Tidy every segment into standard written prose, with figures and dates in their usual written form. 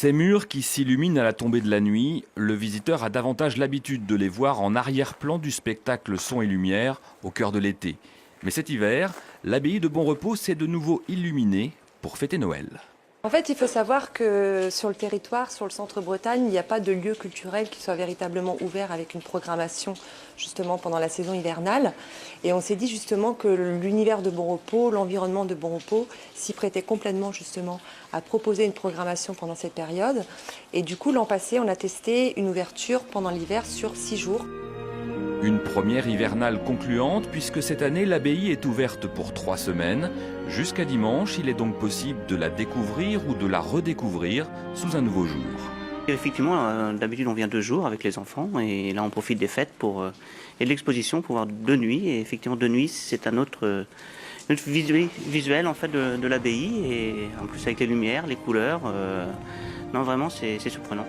Ces murs qui s'illuminent à la tombée de la nuit, le visiteur a davantage l'habitude de les voir en arrière-plan du spectacle son et lumière au cœur de l'été. Mais cet hiver, l'abbaye de Bonrepos s'est de nouveau illuminée pour fêter Noël. En fait, il faut savoir que sur le territoire, sur le centre-Bretagne, il n'y a pas de lieu culturel qui soit véritablement ouvert avec une programmation justement pendant la saison hivernale. Et on s'est dit justement que l'univers de Bonrepos, l'environnement de Bonrepos s'y prêtait complètement justement à proposer une programmation pendant cette période. Et du coup, l'an passé, on a testé une ouverture pendant l'hiver sur 6 jours. Une première hivernale concluante puisque cette année l'abbaye est ouverte pour 3 semaines. Jusqu'à dimanche, il est donc possible de la découvrir ou de la redécouvrir sous un nouveau jour. Effectivement, d'habitude on vient 2 jours avec les enfants et là on profite des fêtes et de l'exposition pour voir de nuit. Et effectivement de nuit c'est un autre visuel en fait de l'abbaye et en plus avec les lumières, les couleurs. Non vraiment c'est surprenant.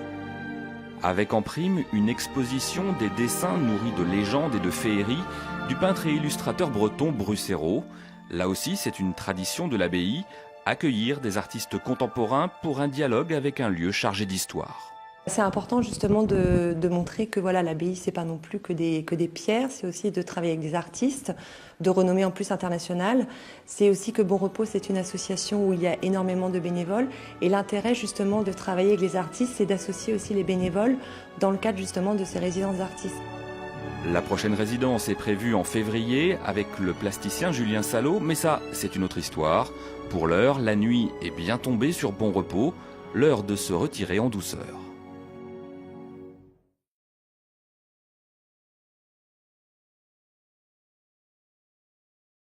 Avec en prime une exposition des dessins nourris de légendes et de féeries du peintre et illustrateur breton Brucero. Là aussi, c'est une tradition de l'abbaye, accueillir des artistes contemporains pour un dialogue avec un lieu chargé d'histoire. C'est important justement de montrer que voilà, l'abbaye, c'est pas non plus que des pierres, c'est aussi de travailler avec des artistes, de renommée en plus internationale. C'est aussi que Bonrepos, c'est une association où il y a énormément de bénévoles. Et l'intérêt justement de travailler avec les artistes, c'est d'associer aussi les bénévoles dans le cadre justement de ces résidences d'artistes. La prochaine résidence est prévue en février avec le plasticien Julien Salot, mais ça, c'est une autre histoire. Pour l'heure, la nuit est bien tombée sur Bonrepos, l'heure de se retirer en douceur.